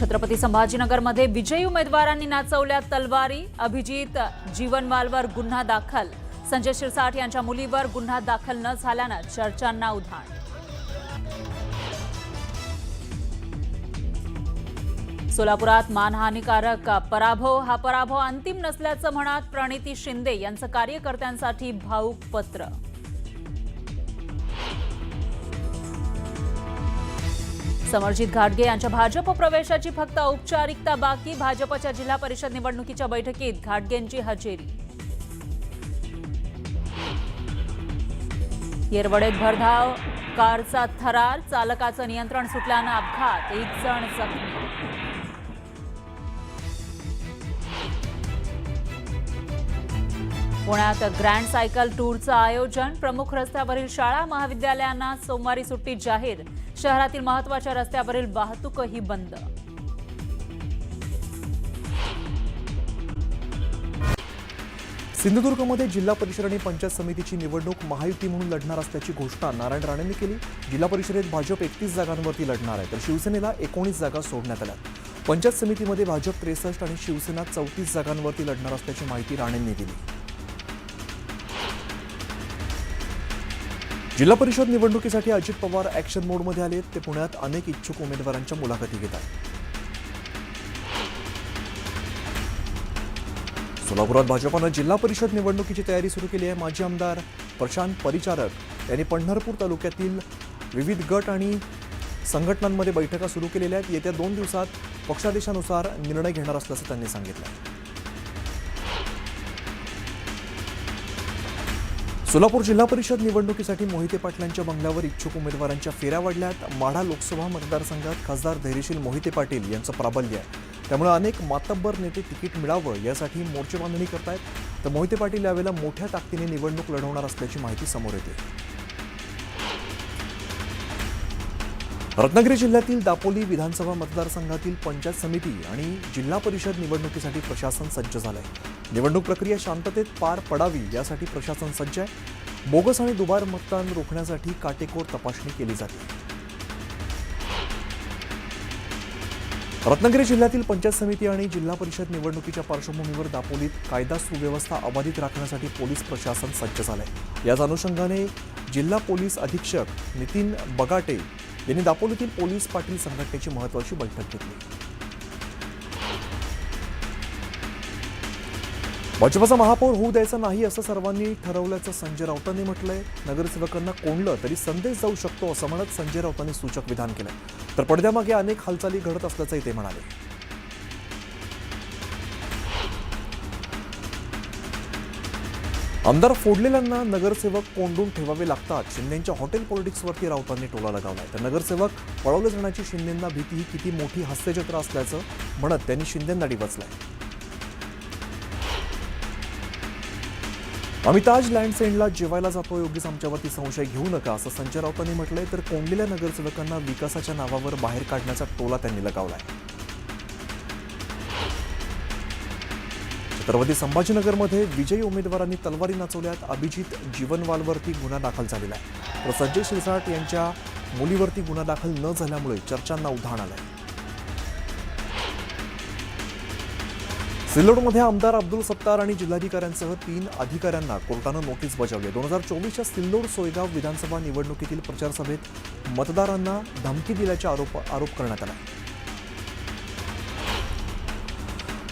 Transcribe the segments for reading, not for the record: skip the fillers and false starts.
छत्रपती संभाजीनगरमध्ये विजयी उमेदवारांनी नाचवल्या तलवारी। अभिजित जीवनवालवर गुन्हा दाखल। संजय शिरसाट यांच्या मुलीवर गुन्हा दाखल न झाल्यानं चर्चांना उधाण। सोलापुरात मानहानीकारक पराभव। हा पराभव अंतिम नसल्याचं म्हणत प्रणिती शिंदे यांचं कार्यकर्त्यांसाठी भावुक पत्र। समरजित घाटगे यांच्या भाजप प्रवेशाची फक्त औपचारिकता बाकी। भाजपच्या जिल्हा परिषद निवडणुकीच्या बैठकीत घाटगेंची हजेरी। येरवडेत भरधाव कारचा थरार। चालकाचं नियंत्रण सुटल्यानं अपघात। 1 जण जखमी। पुण्यात ग्रँड सायकल टूरचं आयोजन। प्रमुख रस्त्यावरील शाळा महाविद्यालयांना सोमवारी सुट्टी जाहीर। शहरातील महत्त्वाच्या रस्त्यावरील वाहतूकही बंद। सिंधुदुर्गमध्ये जिल्हा परिषद आणि पंचायत समितीची निवडणूक महायुती म्हणून लढणार असल्याची घोषणा नारायण राणेंनी केली। जिल्हा परिषदेत भाजप 31 जागांवरती लढणार आहे, तर शिवसेनेला 19 जागा सोडण्यात आल्या। पंचायत समितीमध्ये भाजप 63 आणि शिवसेना 34 जागांवरती लढणार असल्याची माहिती राणेंनी दिली। जिल्हा परिषद निवडणुकीसाठी अजित पवार ॲक्शन मोडमध्ये आले। ते पुण्यात अनेक इच्छुक उमेदवारांच्या मुलाखती घेतात। सोलापुरात भाजपनं जिल्हा परिषद निवडणुकीची तयारी सुरू केली आहे। माजी आमदार प्रशांत परिचारक यांनी पंढरपूर तालुक्यातील विविध गट आणि संघटनांमध्ये बैठका सुरू केलेल्या आहेत। येत्या 2 दिवसात पक्षादेशानुसार निर्णय घेणार असल्याचं त्यांनी सांगितलं। सोलापूर जिल्हा परिषद निवडणुकीसाठी मोहिते पाटलांच्या बंगल्यावर इच्छुक उमेदवारांच्या फेऱ्या वाढल्यात। माढा लोकसभा मतदारसंघात खासदार धैर्यशील मोहिते पाटील यांचं प्राबल्य आहे, त्यामुळे अनेक मातब्बर नेते तिकीट मिळावं यासाठी मोर्चे बांधणी करतायत। तर मोहिते पाटील यावेळेला मोठ्या ताकदीने निवडणूक लढवणार असल्याची माहिती समोर येते। रत्नागिरी जिल्ह्यातील दापोली विधानसभा मतदारसंघातील पंचायत समिती आणि जिल्हा परिषद निवडणुकीसाठी प्रशासन सज्ज झालंय। निवडणूक प्रक्रिया शांततेत पार पडावी यासाठी प्रशासन सज्ज आहे। बोगस आणि दुबार मतदान रोखण्यासाठी काटेकोर तपासणी केली जाते। रत्नागिरी जिल्ह्यातील पंचायत समिती आणि जिल्हा परिषद निवडणुकीच्या पार्श्वभूमीवर दापोलीत कायदा सुव्यवस्था अबाधित राखण्यासाठी पोलीस प्रशासन सज्ज झालंय। याच अनुषंगाने जिल्हा पोलीस अधीक्षक नितीन बगाटे यांनी दापोलीतील पोलीस पाटील संघटनेची महत्त्वाची बैठक घेतली। भाजपचा महापौर होऊ द्यायचा नाही असं सर्वांनी ठरवल्याचं संजय राऊतांनी म्हटलंय। नगरसेवकांना कोंडलं तरी संदेश जाऊ शकतो असं म्हणत संजय राऊतांनी सूचक विधान केलं। तर पडद्यामागे अनेक हालचाली घडत असल्याचंही ते म्हणाले। आमदार फोडलेल्यांना नगरसेवक कोंडून ठेवावे लागतात। शिंदेंच्या हॉटेल पॉलिटिक्सवरती राऊतांनी टोला लगावलाय। तर नगरसेवक पळवले जाण्याची शिंदेंना भीती ही किती मोठी हास्यचित्र असल्याचं म्हणत त्यांनी शिंदेंना डिवचलंय। आम्ही ताज लँड एंडला जेवायला जातो, योगीच आमच्यावरती संशय घेऊ नका असं संजय राऊतांनी म्हटलंय। तर कोंडलेल्या नगरसेवकांना विकासाच्या नावावर बाहेर काढण्याचा टोला त्यांनी लगावलाय। छत्रपती संभाजीनगरमध्ये विजयी उमेदवारांनी तलवारी नाचवल्यात। अभिजित जीवनवालवरती गुन्हा दाखल झालेला आहे, तर संजय शिरसाट यांच्या मुलीवरती गुन्हा दाखल न झाल्यामुळे चर्चांना उधाण आलंय। सिल्लोडमध्ये आमदार अब्दुल सत्तार आणि जिल्हाधिकाऱ्यांसह 3 अधिकाऱ्यांना कोर्टानं नोटीस बजावली। 2024च्या सिल्लोड सोयगाव विधानसभा निवडणुकीतील प्रचार सभेत मतदारांना धमकी दिल्याचा आरोप करण्यात आला।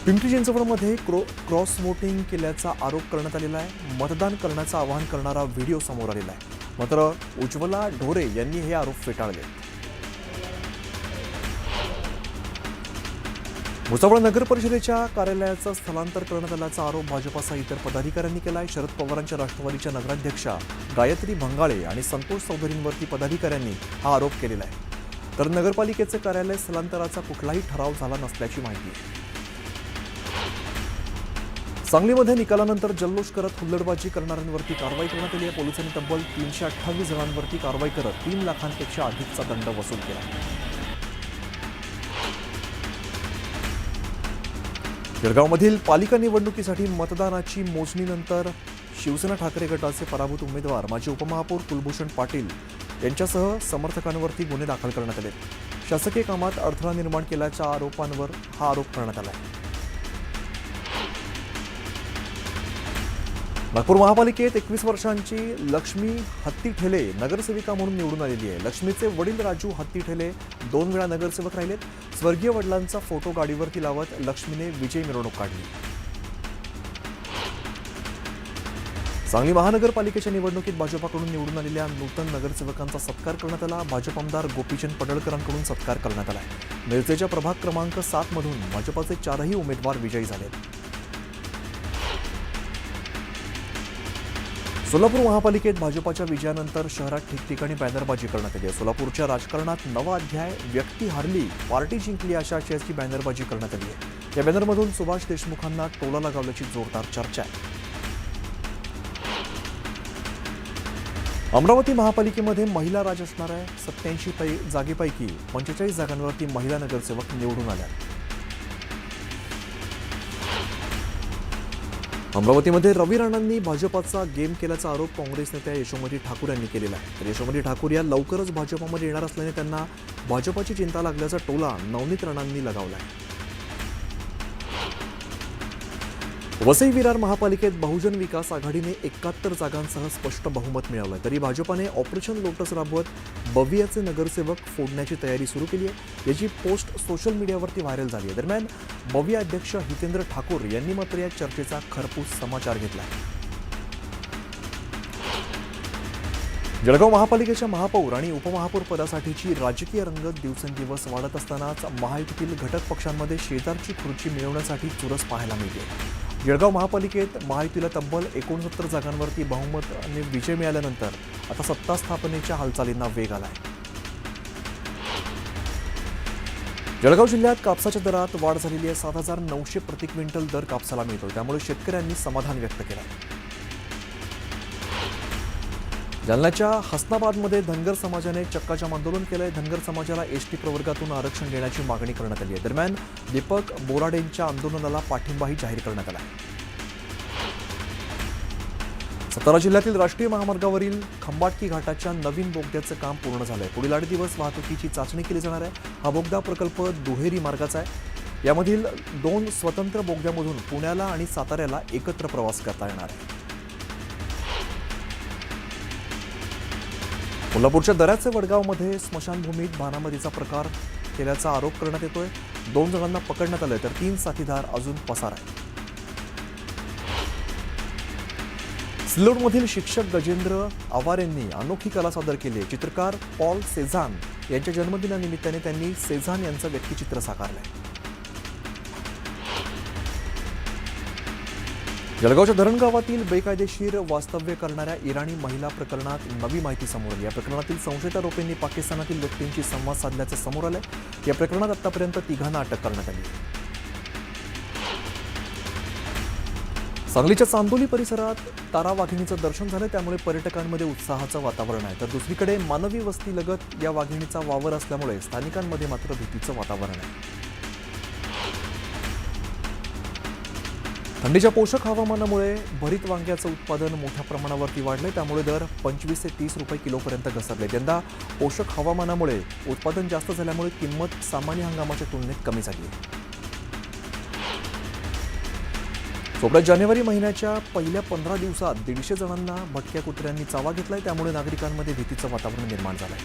पिंपरी चिंचवडमध्ये क्रॉस वोटिंग केल्याचा आरोप करण्यात आलेला आहे। मतदान करण्याचं आवाहन करणारा व्हिडिओ समोर आलेला आहे, मात्र उज्ज्वला ढोरे यांनी हे आरोप फेटाळले। भुसावळ नगर परिषदेच्या कार्यालयाचं स्थलांतर करण्यात आल्याचा आरोप भाजपासह इतर पदाधिकाऱ्यांनी केला आहे। शरद पवारांच्या राष्ट्रवादीच्या नगराध्यक्षा गायत्री भंगाळे आणि संतोष चौधरींवरती पदाधिकाऱ्यांनी हा आरोप केलेला आहे। तर नगरपालिकेचे कार्यालय स्थलांतराचा कुठलाही ठराव झाला नसल्याची माहिती आहे। सांगलीमध्ये निकालानंतर जल्लोष करत हुल्लडबाजी करणाऱ्यांवरती कारवाई करण्यात आली आहे। पोलिसांनी तब्बल 328 जणांवरती कारवाई करत 3 लाखांपेक्षा अधिकचा दंड वसूल केला। जळगावमधील पालिका निवडणुकीसाठी मतदानाची मोजणीनंतर शिवसेना ठाकरे गटाचे पराभूत उमेदवार माजी उपमहापौर कुलभूषण पाटील यांच्यासह समर्थकांवरती गुन्हे दाखल करण्यात आले। शासकीय कामात अडथळा निर्माण केल्याच्या आरोपांवर हा आरोप करण्यात आला आहे. नागपूर महापालिकेत 21 वर्षांची लक्ष्मी हत्तीठेले नगरसेविका म्हणून निवडून आलेली आहे. लक्ष्मीचे वडील राजू हत्तीठेले 2 वेळा नगरसेवक राहिलेत. स्वर्गीय वडिलांचा फोटो गाडीवरती लावत लक्ष्मीने विजयी मिरवणूक काढली. सांगली महानगरपालिकेच्या निवडणुकीत भाजपाकडून निवडून आलेल्या नूतन नगरसेवकांचा सत्कार करण्यात आला. भाजप आमदार गोपीचंद पडळकरांकडून सत्कार करण्यात आला. मिरजेच्या प्रभाग क्रमांक 7 मधून भाजपाचे 4ही उमेदवार विजयी झालेत. सोलापूर महापालिकेत भाजपाच्या विजयानंतर शहरात ठिकठिकाणी बॅनरबाजी करण्यात आली. सोलापूरच्या राजकारणात नवा अध्याय, व्यक्ती हारली पार्टी जिंकली अशा आशयाची बॅनरबाजी करण्यात आली आहे. या बॅनरमधून सुभाष देशमुखांना टोला लगावल्याची जोरदार चर्चा आहे. अमरावती महापालिकेमध्ये महिला राज असणाऱ्या 87 जागेपैकी 45 जागांवरती महिला नगरसेवक निवडून आल्या. अमरावतीमध्ये रवी राणांनी भाजपाचा गेम केल्याचा आरोप काँग्रेस नेत्या यशोमती ठाकूर यांनी केलेला आहे. तर यशोमती ठाकूर या लवकरच भाजपामध्ये येणार असल्याने त्यांना भाजपाची चिंता लागल्याचा टोला नवनीत राणांनी लगावला आहे. वसई विरार महापालिकेत बहुजन विकास आघाडीने 71 जागांसह स्पष्ट बहुमत मिळवलंय. तरी भाजपाने ऑपरेशन लोटस राबवत बवियाचे नगरसेवक फोडण्याची तयारी सुरू केली आहे. याची पोस्ट सोशल मीडियावरती व्हायरल झाली आहे. दरम्यान बविया अध्यक्ष हितेंद्र ठाकूर यांनी मात्र या चर्चेचा खरपूस समाचार घेतला. जळगाव महापालिकेच्या महापौर आणि उपमहापौर पदासाठीची राजकीय रंगत दिवसेंदिवस वाढत असतानाच महायुतीतील घटक पक्षांमध्ये शेजारची खुर्ची मिळवण्यासाठी चुरस पाहायला मिळते. जळगाव महापालिकेत महायुतीला तब्बल 69 जागांवरती बहुमताने विजय मिळाल्यानंतर आता सत्ता स्थापनेच्या हालचालींना वेग आलाय. जळगाव जिल्ह्यात कापसाच्या दरात वाढ झालेली आहे. 7,900 प्रति क्विंटल दर कापसाला मिळतो. त्यामुळे शेतकऱ्यांनी समाधान व्यक्त केलं. जालन्याच्या हसनाबादमध्ये धनगर समाजाने चक्काजाम आंदोलन केलंय. धनगर समाजाला एसटी प्रवर्गातून आरक्षण देण्याची मागणी करण्यात आली आहे. दरम्यान दीपक बोराडेंच्या आंदोलनाला पाठिंबाही जाहीर करण्यात आला आहे. सातारा जिल्ह्यातील राष्ट्रीय महामार्गावरील खंबाटकी घाटाच्या नवीन बोगद्याचं काम पूर्ण झालंय. पुढील 8 दिवस वाहतुकीची चाचणी केली जाणार आहे. हा बोगदा प्रकल्प दुहेरी मार्गाचा आहे. यामधील 2 स्वतंत्र बोगद्यामधून पुण्याला आणि साताऱ्याला एकत्र प्रवास करता येणार आहे. कोल्हापूरच्या दऱ्याचे वडगावमध्ये स्मशानभूमीत भानामतीचा प्रकार केल्याचा आरोप करण्यात येतोय. 2 जणांना पकडण्यात आलंय तर 3 साथीदार अजून पसार आहेत. सिल्लोडमधील शिक्षक गजेंद्र आवार यांनी अनोखी कला सादर केली आहे. चित्रकार पॉल सेझान यांच्या जन्मदिनानिमित्ताने त्यांनी सेझान यांचं व्यक्तिचित्र साकारलंय. जळगावच्या धरणगावातील बेकायदेशीर वास्तव्य करणाऱ्या इराणी महिला प्रकरणात नवी माहिती समोर आली. या प्रकरणातील संशयित आरोपींनी पाकिस्तानातील व्यक्तींशी संवाद साधल्याचं समोर आलंय. या प्रकरणात आतापर्यंत 3घांना अटक करण्यात आली. सांगलीच्या चांदोली परिसरात तारा वाघिणीचं दर्शन झालं. त्यामुळे पर्यटकांमध्ये उत्साहाचं वातावरण आहे. तर दुसरीकडे मानवी वस्तीलगत या वाघिणीचा वावर असल्यामुळे स्थानिकांमध्ये मात्र भीतीचं वातावरण आहे. थंडीच्या पोषक हवामानामुळे भरीत वांग्याचं उत्पादन मोठ्या प्रमाणावरती वाढलंय. त्यामुळे दर 25 ते 30 रुपये किलोपर्यंत घसरले. यंदा पोषक हवामानामुळे उत्पादन जास्त झाल्यामुळे किंमत सामान्य हंगामाच्या तुलनेत कमी झाली आहे. चोपड्यात जानेवारी महिन्याच्या पहिल्या 15 दिवसात 150 जणांना भटक्या कुत्र्यांनी चावा घेतलाय. त्यामुळे नागरिकांमध्ये भीतीचं वातावरण निर्माण झालंय.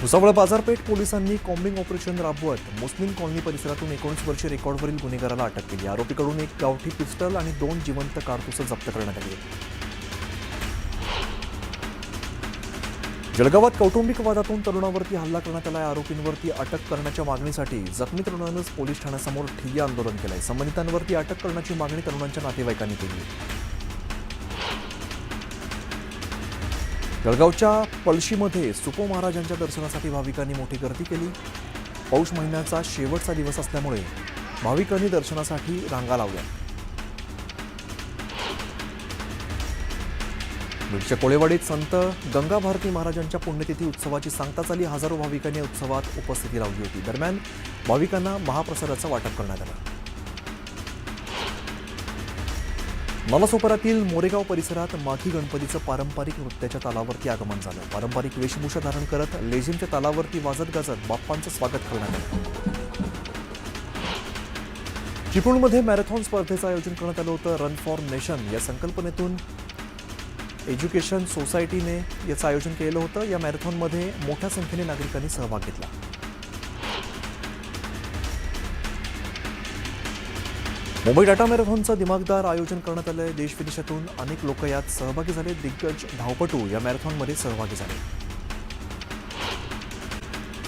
भुसावळ बाजारपेठ पोलिसांनी कॉम्बिंग ऑपरेशन राबवत मुस्लिम कॉलनी परिसरातून 19 वर्षीय रेकॉर्डवरील गुन्हेगाराला अटक केली. आरोपीकडून 1 गावठी पिस्टल आणि 2 जिवंत कारतुसं जप्त करण्यात आली. जळगावात कौटुंबिक वादातून तरुणावरती हल्ला करण्यात आला. आरोपींवरती अटक करण्याच्या मागणीसाठी जखमी तरुणानंच पोलीस ठाण्यासमोर ठिय्या आंदोलन केलंय. संबंधितांवरती अटक करण्याची मागणी तरुणांच्या नातेवाईकांनी केली. जळगावच्या पळशीमध्ये सुपो महाराजांच्या दर्शनासाठी भाविकांनी मोठी गर्दी केली. पौष महिन्याचा शेवटचा दिवस असल्यामुळे भाविकांनी दर्शनासाठी रांगा लावल्या. बीडच्या कोळेवाडीत संत गंगा भारती महाराजांच्या पुण्यतिथी उत्सवाची सांगता झाली. हजारो भाविकांनी या उत्सवात उपस्थिती लावली होती. दरम्यान भाविकांना महाप्रसादाचं वाटप करण्यात आलं. नालासोपारातील मोरेगाव परिसरात माघी गणपतीचं पारंपरिक नृत्याच्या तालावरती आगमन झालं. पारंपरिक वेशभूषा धारण करत लेझिमच्या तालावरती वाजत गाजत बाप्पांचं स्वागत करण्यात आलं. चिपळूणमध्ये मॅरेथॉन स्पर्धेचं आयोजन करण्यात आलं होतं. रन फॉर नेशन या संकल्पनेतून एज्युकेशन सोसायटीने याचं आयोजन केलं होतं. या मॅरेथॉनमध्ये मोठ्या संख्येने नागरिकांनी सहभाग घेतला. मुंबई डाटा मॅरेथॉनचं दिमागदार आयोजन करण्यात आलंय. देश विदेशातून अनेक लोक यात सहभागी झाले. दिग्गज धावपटू या मॅरेथॉनमध्ये सहभागी झाले.